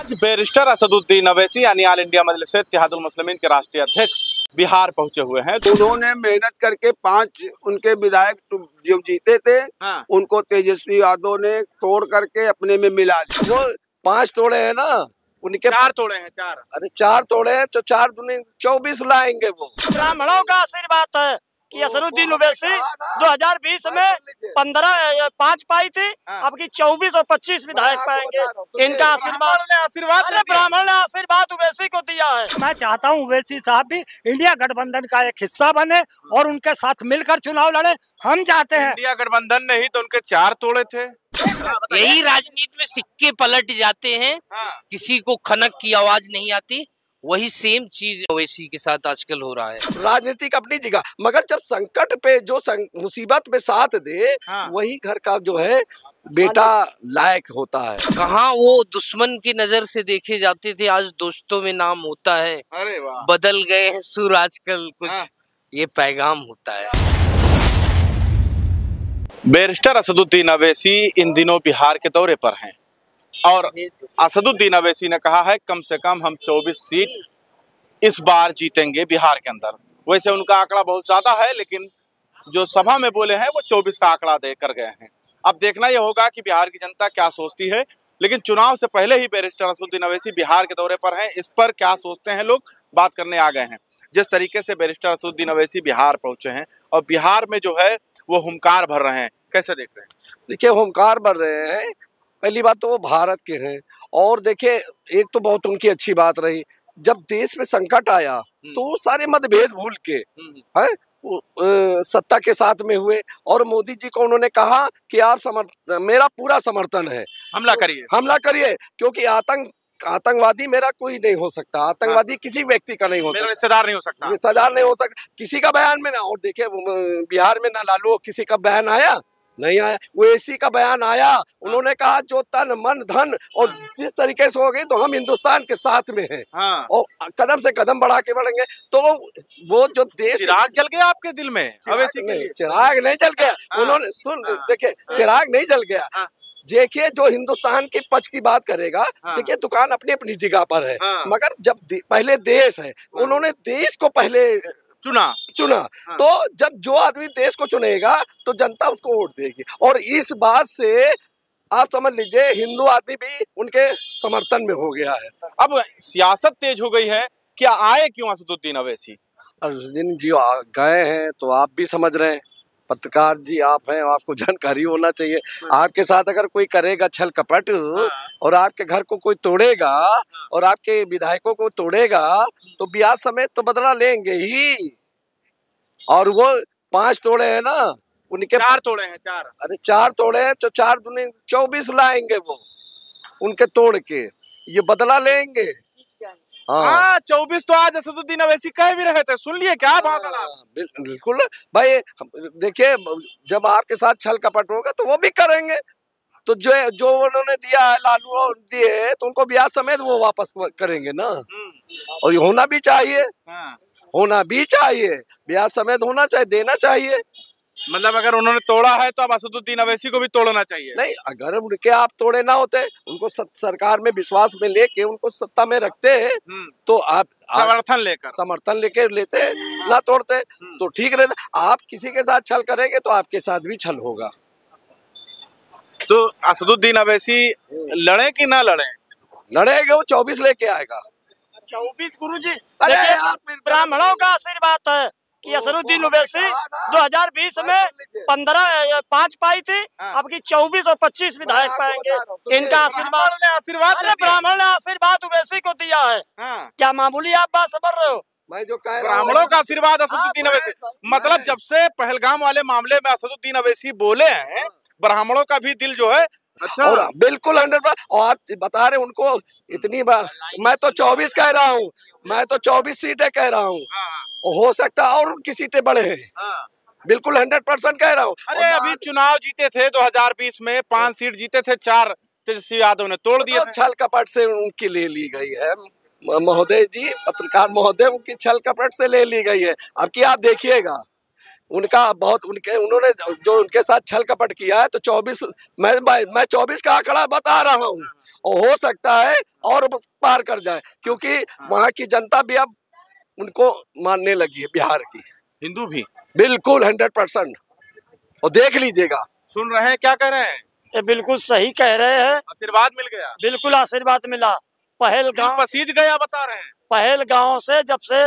आज बैरिस्टर असदुद्दीन अवैसी यानी all India मजलिस इत्तेहादुल मुस्लिमीन के राष्ट्रीय अध्यक्ष बिहार पहुंचे हुए हैं। उन्होंने मेहनत करके 5 उनके विधायक जो जीते थे, उनको तेजस्वी यादव ने तोड़ करके अपने में मिला दिया। वो 5 तोड़े हैं ना, उनके 4 तोड़े हैं। 4 अरे 4 तोड़े हैं तो 4 दूनी 24 लाएंगे। वो ब्राह्मणों का आशीर्वाद है कि असदुद्दीन ओवैसी 2020 में 5 पाई थी, अब की 24 और 25 विधायक पाएंगे। इनका आशीर्वाद ब्राह्मण ने आशीर्वाद ओवैसी को दिया है। मैं चाहता हूँ ओवैसी साहब भी इंडिया गठबंधन का एक हिस्सा बने और उनके साथ मिलकर चुनाव लड़े। हम चाहते हैं। इंडिया गठबंधन ने ही तो उनके 4 तोड़े थे। यही राजनीति में सिक्के पलट जाते हैं। किसी को खनक की आवाज नहीं आती। वही सेम चीज ओवैसी के साथ आजकल हो रहा है। राजनीतिक अपनी जगह, मगर जब संकट पे जो मुसीबत में साथ दे, वही घर का जो है बेटा लायक होता है। कहाँ वो दुश्मन की नजर से देखे जाते थे, आज दोस्तों में नाम होता है। अरे वाह, बदल गए हैं सुर आजकल कुछ। ये पैगाम होता है। बैरिस्टर असदुद्दीन अवैसी इन दिनों बिहार के दौरे पर हैं और असदुद्दीन अवैसी ने कहा है कम से कम हम 24 सीट इस बार जीतेंगे बिहार के अंदर। वैसे उनका आंकड़ा बहुत ज्यादा है, लेकिन जो सभा में बोले हैं वो 24 का आंकड़ा दे कर गए हैं। अब देखना यह होगा कि बिहार की जनता क्या सोचती है। लेकिन चुनाव से पहले ही बैरिस्टर असदुद्दीन अवैसी बिहार के दौरे पर हैं। इस पर क्या सोचते हैं लोग, बात करने आ गए हैं। जिस तरीके से बैरिस्टर असदुद्दीन अवैसी बिहार पहुंचे हैं और बिहार में जो है वो हुंकार भर रहे हैं, कैसे देख रहे हैं? देखिए, हुंकार भर रहे हैं। पहली बात तो वो भारत के हैं, और देखिए एक तो बहुत उनकी अच्छी बात रही, जब देश में संकट आया तो सारे मतभेद भूल के सत्ता के साथ में हुए और मोदी जी को उन्होंने कहा कि आप मेरा पूरा समर्थन है, हमला करिए क्योंकि आतंकवादी मेरा कोई नहीं हो सकता। आतंकवादी किसी व्यक्ति का नहीं हो सकता, रिश्तेदार नहीं हो सकता किसी का बयान में ना। और देखिए बिहार में ना लालू किसी का बयान आया नहीं आया, ओवैसी का बयान आया। उन्होंने कहा जो तन मन धन और जिस तरीके से हो गई तो हम हिंदुस्तान के साथ में हैं और कदम से कदम बढ़ा के बढ़ेंगे। तो वो जो देश चिराग जल गया आपके दिल में? चिराग नहीं जल गया। उन्होंने देखिए चिराग नहीं जल गया। देखिए जो हिंदुस्तान के पक्ष की बात करेगा, देखिए दुकान अपनी अपनी जगह पर है, मगर जब पहले देश है, उन्होंने देश को पहले चुना। तो जब जो आदमी देश को चुनेगा तो जनता उसको वोट देगी, और इस बात से आप समझ लीजिए हिंदू आदमी भी उनके समर्थन में हो गया है। अब सियासत तेज हो गई है, क्या आए क्यों असदुद्दीन अवैसी? असदुद्दीन जी गए हैं तो आप भी समझ रहे हैं, पत्रकार जी आप हैं, आपको जानकारी होना चाहिए। आपके साथ अगर कोई करेगा छल कपट और आपके घर को कोई तोड़ेगा और आपके विधायकों को तोड़ेगा तो ब्याज समेत तो बदला लेंगे ही। और वो 5 तोड़े हैं ना, उनके 4 तोड़े हैं। 4 अरे 4 तोड़े हैं तो 4 दूनी 24 लाएंगे। वो उनके तोड़ के ये बदला लेंगे। हाँ 24 तो आज असदुद्दीन अवैसी कह भी रहे थे, सुन लिए क्या बात? बिल्कुल भाई, देखिए जब आपके साथ छल कपट होगा तो वो भी करेंगे। तो जो उन्होंने दिया है, लालू दिए, तो उनको ब्याज समेत वो वापस करेंगे ना। और होना भी चाहिए, होना भी चाहिए, ब्याज समेत होना चाहिए, देना चाहिए। मतलब अगर उन्होंने तोड़ा है तो अब असदुद्दीन अवैसी को भी तोड़ना चाहिए। नहीं, अगर उनके आप तोड़े ना होते, उनको सरकार में विश्वास में लेके उनको सत्ता में रखते तो आप समर्थन लेके लेते ना तोड़ते तो ठीक रहता। आप किसी के साथ छल करेंगे तो आपके साथ भी छल होगा। तो असदुद्दीन अवैसी लड़े कि ना लड़े? लड़ेगा, वो 24 लेके आएगा। 24 गुरुजी, ब्राह्मणों का आशीर्वाद है कि असदुद्दीन ओवैसी 2020 में 5 पाई थी, अब की 24 और 25 विधायक पाएंगे। इनका आशीर्वाद ब्राह्मण ने आशीर्वाद ओवैसी को दिया है। क्या मामूली आप बात समझ रहे हो? मैं जो कह ब्राह्मणों का आशीर्वाद असदुद्दीन अवैसी, मतलब जब से पहलगाम वाले मामले में असदुद्दीन अवैसी बोले हैं, ब्राह्मणों का भी दिल जो है और बिल्कुल 100%। और आप बता रहे उनको इतनी बार, मैं तो 24 कह रहा हूँ, मैं तो 24 सीटें कह रहा हूँ। हो सकता है और उनकी सीटें बड़े हैं, बिल्कुल 100% कह रहा हूँ। अरे अभी चुनाव जीते थे 2020 में, 5 सीट जीते थे, 4 तेजस्वी यादव ने तोड़ दिए। छल कपट से उनकी ले ली गई है महोदय जी, पत्रकार महोदय, उनकी छल कपट से ले ली गई है। अब की आप देखिएगा उनका बहुत उन्होंने जो उनके साथ छल कपट किया है, तो 24 मैं 24 का आंकड़ा बता रहा हूँ, और हो सकता है और पार कर जाए, क्योंकि वहाँ की जनता भी अब उनको मानने लगी है, बिहार की हिंदू भी बिल्कुल 100%। और देख लीजिएगा। सुन रहे हैं, क्या कह रहे हैं? ये बिल्कुल सही कह रहे हैं, आशीर्वाद मिल गया, बिल्कुल आशीर्वाद मिला। पहलगाम पसीज गया बता रहे हैं। पहलगाम से जब से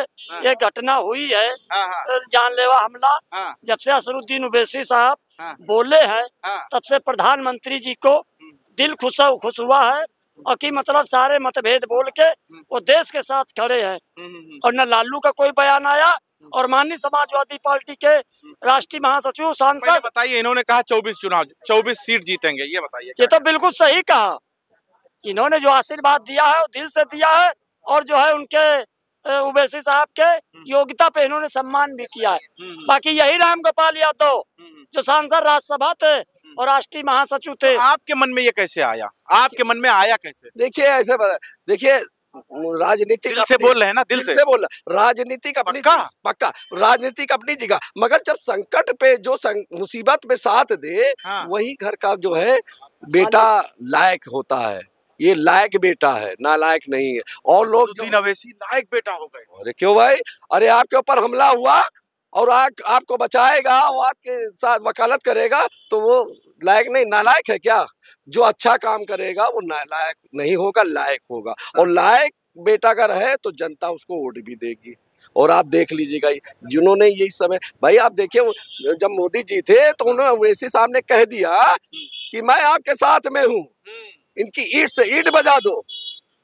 ये घटना हुई है, जानलेवा हमला, जब से असरुद्दीन ओवैसी साहब बोले हैं, तब से प्रधानमंत्री जी को दिल खुश हुआ है, और कि मतलब सारे मतभेद बोल के वो देश के साथ खड़े हैं। और न लालू का कोई बयान आया, और माननीय समाजवादी पार्टी के राष्ट्रीय महासचिव सांसद, बताइए, इन्होंने कहा 24 सीट जीतेंगे, ये बताइए। ये तो बिल्कुल सही कहा। इन्होंने जो आशीर्वाद दिया है वो दिल से दिया है, और जो है उनके ओवैसी साहब के योग्यता पे इन्होंने सम्मान भी किया है। बाकी यही राम गोपाल यादव जो सांसद राज्यसभा थे और राष्ट्रीय महासचिव थे। आपके मन में ये कैसे आया? आपके मन में आया कैसे? देखिए ऐसे देखिए, राजनीति दिल से बोल रहे हैं ना, दिल से बोल रहे, राजनीतिक अपनी पक्का राजनीतिक अपनी जगह, मगर जब संकट पे जो मुसीबत में साथ दे, वही घर का जो है बेटा लायक होता है। ये लायक बेटा है, नालायक नहीं है। और लोग ओवैसी लायक बेटा हो गए। अरे क्यों भाई? अरे आपके ऊपर हमला हुआ और आपको बचाएगा और आपके साथ वकालत करेगा, तो वो लायक नहीं, नालायक है क्या? जो अच्छा काम करेगा वो नालायक नहीं होगा, लायक होगा। और लायक बेटा अगर है तो जनता उसको वोट भी देगी। और आप देख लीजिएगा, जिन्होंने यही समय, भाई आप देखिए, जब मोदी जी थे तो उन्होंने ओवैसी साहब ने कह दिया कि मैं आपके साथ में हूँ, इनकी ईंट से ईंट बजा दो।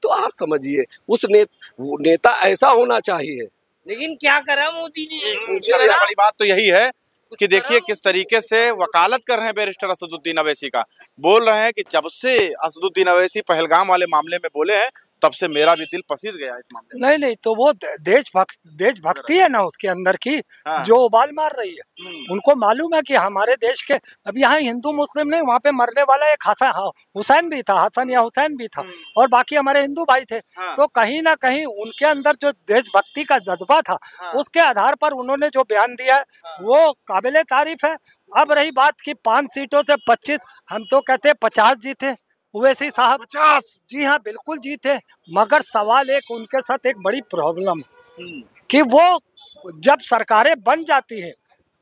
तो आप समझिए उस नेता ऐसा होना चाहिए। लेकिन क्या करा मोदी ने? बड़ी बात तो यही है कि देखिए किस तरीके से वकालत कर रहे हैं बैरिस्टर असदुद्दीन ओवैसी का। बोल रहे हैं कि जब से असदुद्दीन ओवैसी पहलगाम वाले मामले में बोले हैं, तब से मेरा भी दिल पसीज गया इस मामले में। नहीं, तो वो देशभक्ति है ना उसके अंदर की, जो उबाल मार रही है। उनको मालूम है कि हमारे देश के, अब यहाँ हिंदू मुस्लिम नहीं, वहाँ पे मरने वाला एक हुसैन भी था, हसन या हुसैन भी था, और बाकी हमारे हिंदू भाई थे। तो कहीं ना कहीं उनके अंदर जो देशभक्ति का जज्बा था, उसके आधार पर उन्होंने जो बयान दिया है वो काबिले तारीफ है। अब रही बात की 5 सीटों से 25, हम तो कहते 50 जीते ओवैसी साहब। 50? जी हाँ, बिल्कुल जीते। मगर सवाल एक, उनके साथ एक बड़ी प्रॉब्लम है कि वो जब सरकारें बन जाती है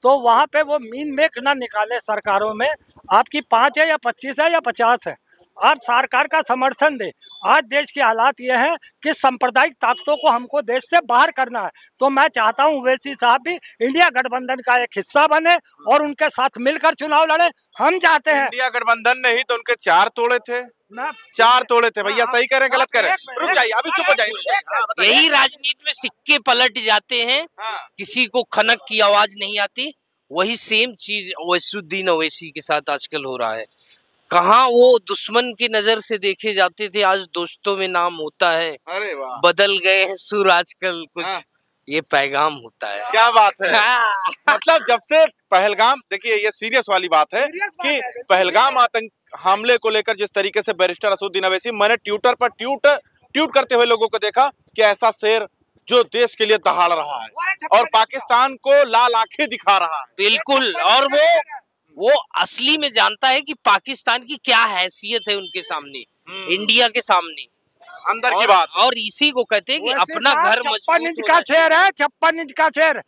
तो वहाँ पे वो मीन मेक ना निकाले सरकारों में, आपकी 5 है या 25 है या 50 है, आप सरकार का समर्थन दे। आज देश के हालात ये हैं कि सांप्रदायिक ताकतों को हमको देश से बाहर करना है। तो मैं चाहता हूँ ओवैसी साहब भी इंडिया गठबंधन का एक हिस्सा बने और उनके साथ मिलकर चुनाव लड़े। हम चाहते हैं। इंडिया गठबंधन नहीं तो उनके 4 तोड़े थे, 4 तोड़े थे। भैया सही करें गलत करें? रुक जाइए, अभी चुप हो जाइए। यही राजनीति में सिक्के पलट जाते हैं, किसी को खनक की आवाज नहीं आती। वही सेम चीज असदुद्दीन ओवैसी के साथ आजकल हो रहा है। कहाँ वो दुश्मन की नजर से देखे जाते थे, आज दोस्तों में नाम होता है। अरे वाह, बदल गए हैं सुर आजकल कुछ। ये पैगाम होता है। क्या बात है। मतलब जब से पहलगाम, देखिए ये सीरियस वाली बात है कि पहलगाम आतंक हमले को लेकर जिस तरीके से बैरिस्टर असदुद्दीन ओवैसी, मैंने ट्विटर पर ट्वीट करते हुए लोगों को देखा कि ऐसा शेर जो देश के लिए दहाड़ रहा है और पाकिस्तान को लाल आंखें दिखा रहा है। बिल्कुल, और वो असली में जानता है कि पाकिस्तान की क्या हैसियत है उनके सामने, इंडिया के सामने, अंदर की बात। और इसी को कहते हैं कि अपना घर 56 इंच का शेर है, 56 इंच का शेर,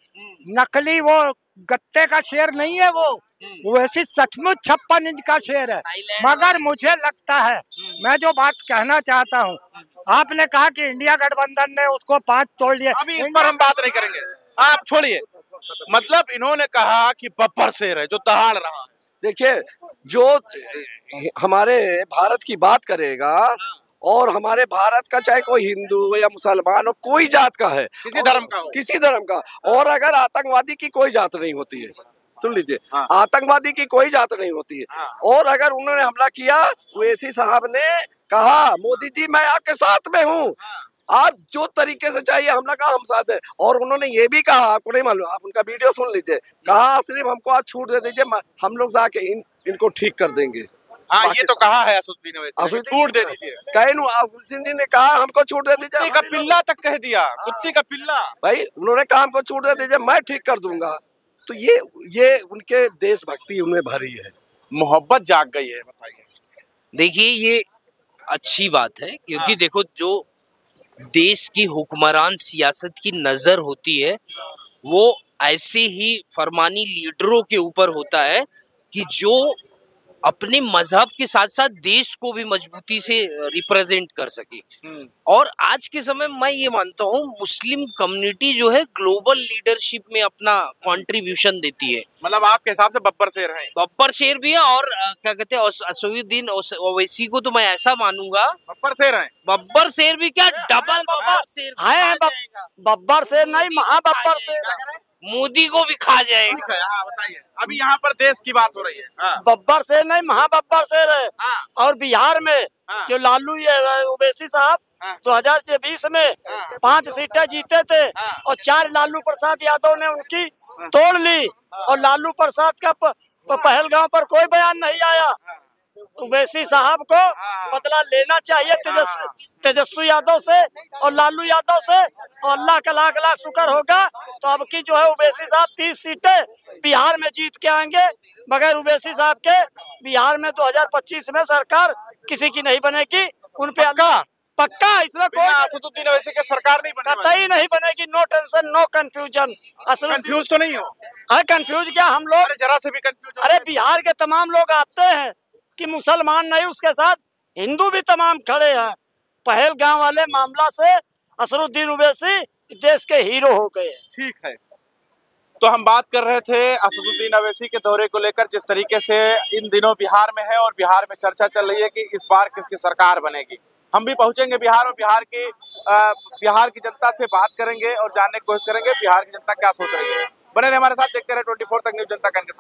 नकली वो गत्ते का शेर नहीं है। वो वैसे सचमुच 56 इंच का शेर है। मगर मुझे लगता है, मैं जो बात कहना चाहता हूँ, आपने कहा कि इंडिया गठबंधन ने उसको 5 तोड़ दिया। अभी इस पर हम बात नहीं करेंगे, आप छोड़िए। मतलब इन्होंने कहा कि बब्बर शेर है जो दहाड़ रहा है। देखिए, जो हमारे भारत की बात करेगा और हमारे भारत का चाहे कोई हिंदू या मुसलमान हो, कोई जात का है, किसी धर्म का हो, किसी धर्म का, और अगर आतंकवादी की कोई जात नहीं होती है, सुन लीजिए, आतंकवादी की कोई जात नहीं होती है। और अगर उन्होंने हमला किया, ओवैसी साहब ने कहा मोदी जी मैं आपके साथ में हूँ, आप जो तरीके से चाहिए हमला कहा हम साथ हैं। और उन्होंने ये भी कहा, आपको नहीं मालूम, आप उनका वीडियो सुन लीजिए, कहा सिर्फ हमको आज छूट दे दीजिए, हम लोग जाके इनको ठीक कर देंगे। हाँ, ये तो कहा है असदुद्दीन ओवैसी, छूट दे दीजिए। कहीं ने कहा हमको छूट दे दीजिए, कुत्ते का पिल्ला तक कह दिया, कुत्ते का पिल्ला। भाई उन्होंने कहा हमको छूट दे दीजिए, मैं ठीक कर दूंगा। तो ये उनके देशभक्ति उनमें भरी है, मोहब्बत जाग गई है। बताइए। देखिए ये अच्छी बात है, क्योंकि देखो जो देश की हुक्मरान सियासत की नजर होती है वो ऐसे ही फरमानी लीडरों के ऊपर होता है कि जो अपने मजहब के साथ साथ देश को भी मजबूती से रिप्रेजेंट कर सके। और आज के समय मैं ये मानता हूँ मुस्लिम कम्युनिटी जो है ग्लोबल लीडरशिप में अपना कंट्रीब्यूशन देती है। मतलब आपके हिसाब से बब्बर शेर है? बब्बर शेर भी है, और क्या कहते हैं असदुद्दीन ओवैसी को तो मैं ऐसा मानूंगा बब्बर शेर है। बब्बर शेर भी क्या, डबल बब्बर शेर है। बब्बर शेर नहीं, महाबब्बर शेर। मोदी को भी खा जाएगा। हाँ बताइए, अभी यहाँ पर देश की बात हो रही है। हाँ। बब्बर शेर नहीं, महाबब्बर शेर है। हाँ। और बिहार में जो लालू ओवैसी साहब 2020 में 5 सीटें जीते थे और 4 लालू प्रसाद यादव ने उनकी तोड़ ली, और लालू प्रसाद का पहलगांव पर कोई बयान नहीं आया। ओवैसी साहब को बदला लेना चाहिए तेजस्वी यादव से और लालू यादव से, और अल्लाह का लाख लाख शुक्र होगा तो अब की जो है ओवैसी साहब 30 सीटें बिहार में जीत के आएंगे। मगर ओवैसी साहब के बिहार में 2025 में सरकार किसी की नहीं बनेगी। उन पे पक्का इसमें कोई असदुद्दीन ओवैसी की सरकार नहीं बनेगी, कतई नहीं बनेगी। No tension, no confusion. Confuse तो नहीं हो? अरे कंफ्यूज क्या हम लोग, जरा से भी कंफ्यूज? अरे बिहार के तमाम लोग आते हैं कि मुसलमान नहीं, उसके साथ हिंदू भी तमाम खड़े हैं। पहलगांव वाले मामला से असदुद्दीन ओवैसी देश के हीरो हो गए। ठीक है, तो हम बात कर रहे थे असदुद्दीन ओवैसी के दौरे को लेकर, जिस तरीके से इन दिनों बिहार में है और बिहार में चर्चा चल रही है कि इस बार किसकी सरकार बनेगी। हम भी पहुंचेंगे बिहार और बिहार की जनता से बात करेंगे और जानने की कोशिश करेंगे बिहार की जनता क्या सोच रही है। बने रहे हमारे साथ, देखते रहे 24 तक न्यूज़ जनता के साथ।